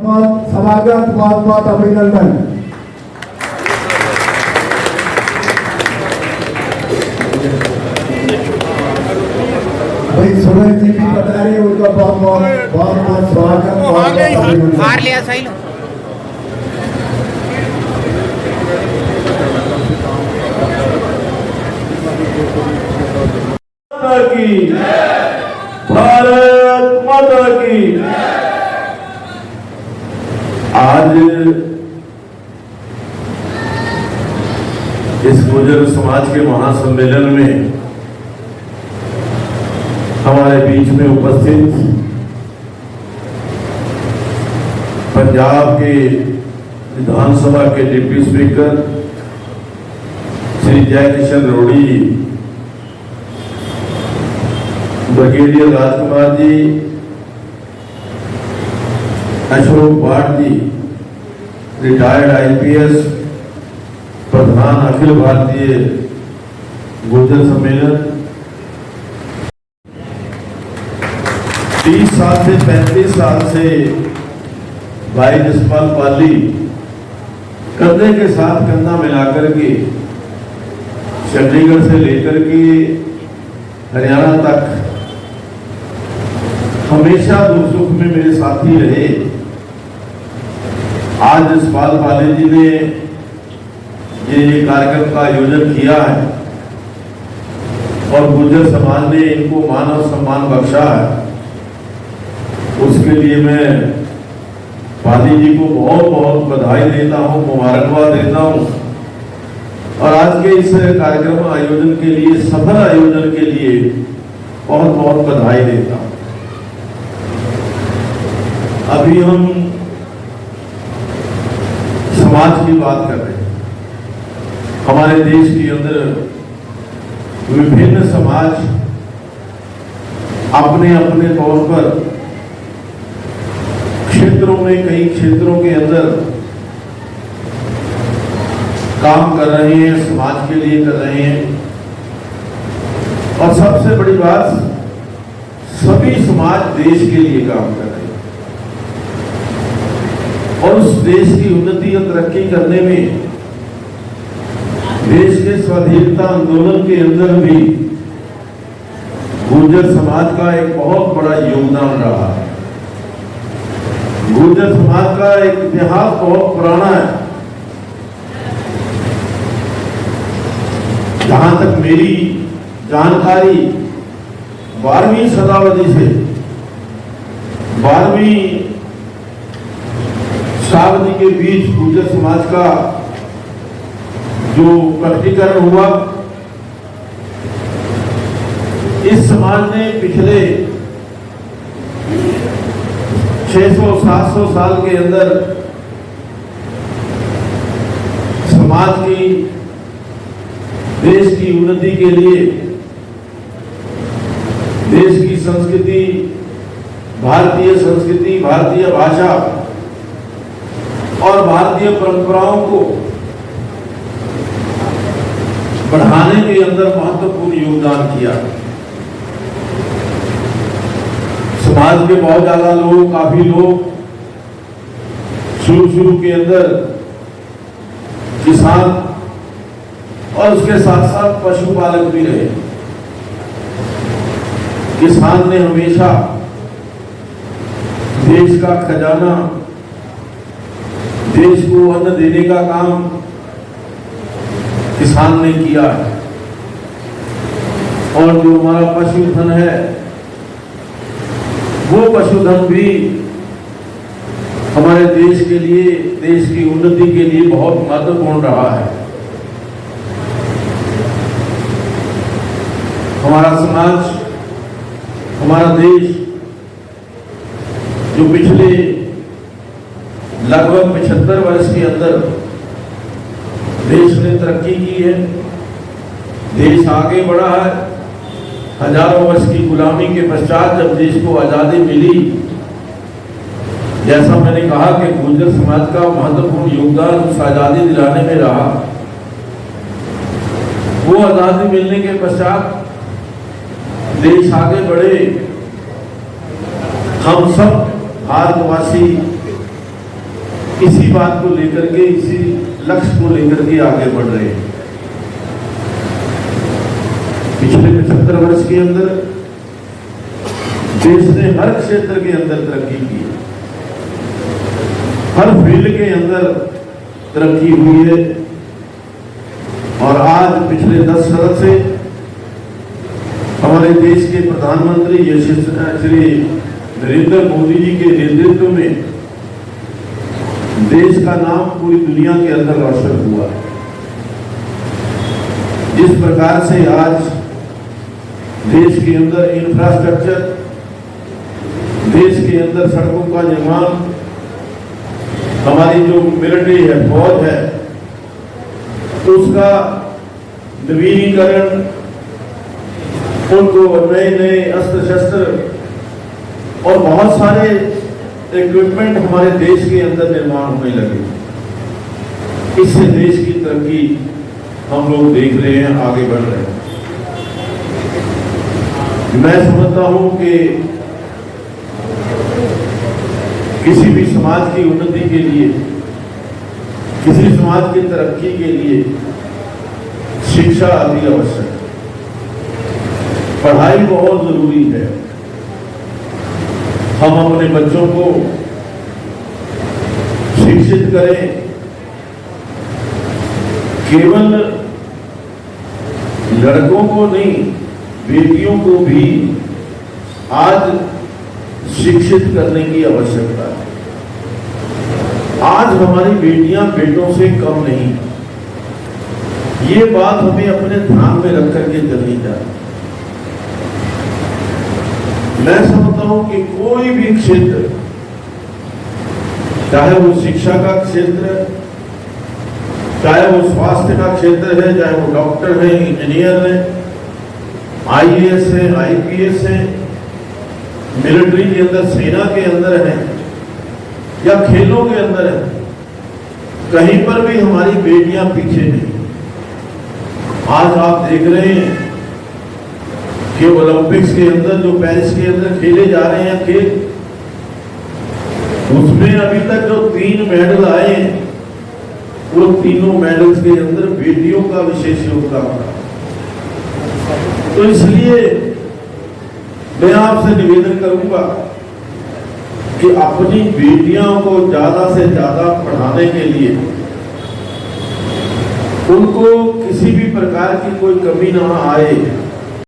स्वागत, बहुत बहुत अभिनंदन। भाई सुरेश जी भी बता रहे हैं, उनका बहुत बहुत स्वागत, बहुत बहुत अभिनंदन। हार लिया सही लो। की भारत माता की। आज इस गुर्जर समाज के महासम्मेलन में हमारे बीच में उपस्थित पंजाब के विधानसभा के डिप्टी स्पीकर श्री जयकिशन रोड़ी जी, ब्रिगेडियर राजकुमार जी, अशोक भाट जी, रिटायर्ड आईपीएस, प्रधान अखिल भारतीय गुर्जर सम्मेलन, 30 साल से 35 साल से भाई जसपाल पाली कंधे के साथ कंधा मिलाकर के चंडीगढ़ से लेकर के हरियाणा तक हमेशा दुख सुख में मेरे साथी रहे। आज जसपाल पाली जी ने ये कार्यक्रम का आयोजन किया है और गुर्जर समाज ने इनको मान और सम्मान बख्शा है, उसके लिए मैं पाली जी को बहुत बहुत बधाई देता हूँ, मुबारकबाद देता हूँ और आज के इस कार्यक्रम आयोजन के लिए, सफल आयोजन के लिए बहुत बहुत बधाई देता हूँ। अभी हम समाज की बात कर रहे हैं। हमारे देश के अंदर विभिन्न समाज अपने अपने तौर पर क्षेत्रों में, कई क्षेत्रों के अंदर काम कर रहे हैं, समाज के लिए कर रहे हैं और सबसे बड़ी बात, सभी समाज देश के लिए काम कर रहे हैं और उस देश की उन्नति और तरक्की करने में देश के स्वाधीनता आंदोलन के अंदर भी गुर्जर समाज का एक बहुत बड़ा योगदान रहा है। गुर्जर समाज का एक इतिहास बहुत पुराना है। जहां तक मेरी जानकारी 12वीं शताब्दी से 12वीं शताब्दी के बीच गुर्जर समाज का जो प्रकटीकरण हुआ, इस समाज ने पिछले 600-700 साल के अंदर समाज की, देश की उन्नति के लिए, देश की संस्कृति, भारतीय संस्कृति, भारतीय भाषा और भारतीय परंपराओं को बढ़ाने के अंदर महत्वपूर्ण योगदान किया। समाज के बहुत ज्यादा लोग, काफी लोग शुरू के अंदर किसान और उसके साथ साथ पशुपालक भी रहे। किसान ने हमेशा देश का खजाना, देश को अन्न देने का काम किसान ने किया है और जो हमारा पशुधन है, वो पशुधन भी हमारे देश के लिए, देश की उन्नति के लिए बहुत महत्वपूर्ण रहा है। हमारा समाज, हमारा देश जो पिछले लगभग 75 वर्ष के अंदर देश ने तरक्की की है, देश आगे बढ़ा है। हजारों वर्ष की गुलामी के पश्चात जब देश को आजादी मिली, जैसा मैंने कहा कि गुर्जर समाज का महत्वपूर्ण योगदान उस आजादी दिलाने में रहा। वो आजादी मिलने के पश्चात देश आगे बढ़े। हम सब भारतवासी इसी बात को लेकर के, इसी लक्ष्य को लेकर के आगे बढ़ रहे हैं। पिछले 75 वर्ष के अंदर देश ने हर क्षेत्र के अंदर तरक्की की, हर फील्ड के अंदर तरक्की हुई है। और आज पिछले 10 साल से हमारे देश के प्रधानमंत्री श्री नरेंद्र मोदी जी के नेतृत्व में देश का नाम पूरी दुनिया के अंदर रोशन हुआ। जिस प्रकार से आज देश के अंदर इंफ्रास्ट्रक्चर, देश के अंदर सड़कों का निर्माण, हमारी जो मिलिट्री है, फौज है, उसका नवीनीकरण, उनको नए नए अस्त्र शस्त्र और बहुत सारे इक्विपमेंट हमारे देश के अंदर निर्माण होने लगे। इससे देश की तरक्की हम लोग देख रहे हैं, आगे बढ़ रहे हैं। मैं समझता हूं कि किसी भी समाज की उन्नति के लिए, किसी समाज की तरक्की के लिए शिक्षा अति आवश्यक है। पढ़ाई बहुत जरूरी है। हम अपने बच्चों को शिक्षित करें, केवल लड़कों को नहीं, बेटियों को भी आज शिक्षित करने की आवश्यकता है। आज हमारी बेटियां बेटों से कम नहीं, ये बात हमें अपने ध्यान में रख करके चलनी चाहिए। मैं समझता हूं कि कोई भी क्षेत्र, चाहे वो शिक्षा का क्षेत्र है, चाहे वो स्वास्थ्य का क्षेत्र है, चाहे वो डॉक्टर है, इंजीनियर है, आईएएस है, आईपीएस है, मिलिट्री के अंदर, सेना के अंदर है, या खेलों के अंदर है, कहीं पर भी हमारी बेटियां पीछे नहीं। आज आप देख रहे हैं कि ओलंपिक्स के अंदर, जो पेरिस के अंदर खेले जा रहे हैं खेल, उसमें अभी तक जो 3 मेडल आए हैं, वो तीनों मेडल्स के अंदर बेटियों का विशेष योगदान रहा। तो इसलिए मैं आपसे निवेदन करूंगा कि अपनी बेटियों को ज्यादा से ज्यादा पढ़ाने के लिए, उनको किसी भी प्रकार की कोई कमी ना आए,